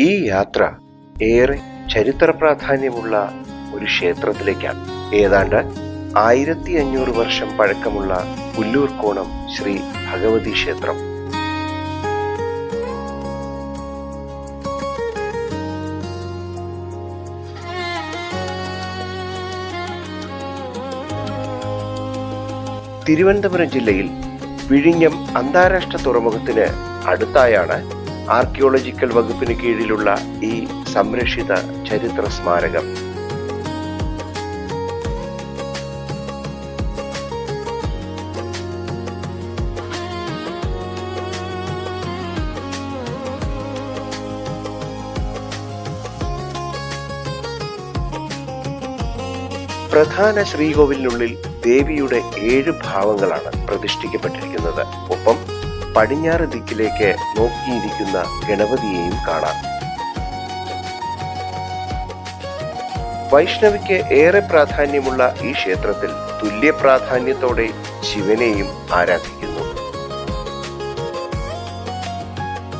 ഈ യാത്ര ഏറെ ചരിത്ര പ്രാധാന്യമുള്ള ഒരു ക്ഷേത്രത്തിലേക്കാണ്. ഏതാണ്ട് 1500 വർഷം പഴക്കമുള്ള പുല്ലൂർക്കോണം ശ്രീ ഭഗവതി ക്ഷേത്രം. തിരുവനന്തപുരം ജില്ലയിൽ വിഴിഞ്ഞം അന്താരാഷ്ട്ര തുറമുഖത്തിന് അടുത്തായാണ് ആർക്കിയോളജിക്കൽ വകുപ്പിന് കീഴിലുള്ള ഈ സംരക്ഷിത ചരിത്ര സ്മാരകം. പ്രധാന ശ്രീകോവിലിനുള്ളിൽ ദേവിയുടെ 7 ഭാവങ്ങളാണ് പ്രതിഷ്ഠിക്കപ്പെട്ടിരിക്കുന്നത്. ഒപ്പം പടിഞ്ഞാറ് ദിക്കിലേക്ക് നോക്കിയിരിക്കുന്ന ഗണപതിയെയും കാണാം. വൈഷ്ണവിക്ക് ഏറെ പ്രാധാന്യമുള്ള ഈ ക്ഷേത്രത്തിൽ തുല്യ പ്രാധാന്യത്തോടെ ശിവനെയും ആരാധിക്കുന്നു.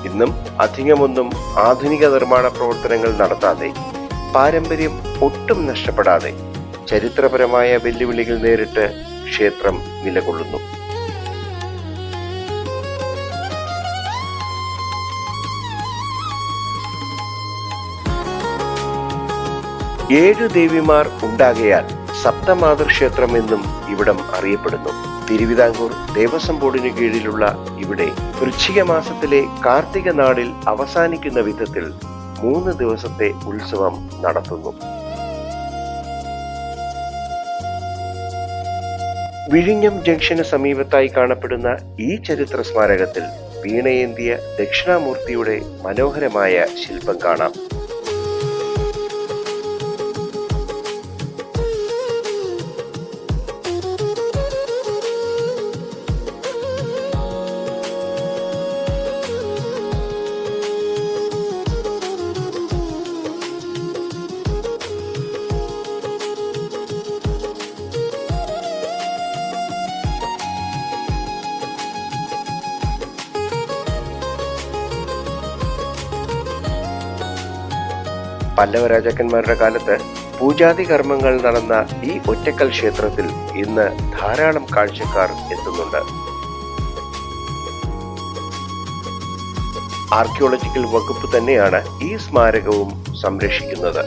ഇന്നും അധികമൊന്നും ആധുനിക നിർമ്മാണ പ്രവർത്തനങ്ങൾ നടത്താതെ, പാരമ്പര്യം ഒട്ടും നഷ്ടപ്പെടാതെ ചരിത്രപരമായ വെല്ലുവിളികൾ നേരിട്ട് ക്ഷേത്രം നിലകൊള്ളുന്നു. ഏഴു ദേവിമാർ ഉണ്ടാകയാൽ സപ്തമാതൃക്ഷേത്രം എന്നും ഇവിടം അറിയപ്പെടുന്നു. തിരുവിതാംകൂർ ദേവസ്വം ബോർഡിന് കീഴിലുള്ള ഇവിടെ വൃശ്ചിക മാസത്തിലെ കാർത്തിക നാളിൽ അവസാനിക്കുന്ന വിധത്തിൽ 3 ദിവസത്തെ ഉത്സവം നടത്തുന്നു. വിഴിഞ്ഞം ജംഗ്ഷന് സമീപത്തായി കാണപ്പെടുന്ന ഈ ചരിത്ര സ്മാരകത്തിൽ വീണയേന്തിയ ദക്ഷിണാമൂർത്തിയുടെ മനോഹരമായ ശില്പം കാണാം. പല്ലവ രാജാക്കന്മാരുടെ കാലത്ത് പൂജാതി കർമ്മങ്ങൾ നടന്ന ഈ ഒറ്റക്കൽ ക്ഷേത്രത്തിൽ ഇന്ന് ധാരാളം കാഴ്ചക്കാർ എത്തുന്നുണ്ട്. ആർക്കിയോളജിക്കൽ വകുപ്പ് തന്നെയാണ് ഈ സ്മാരകവും സംരക്ഷിക്കുന്നത്.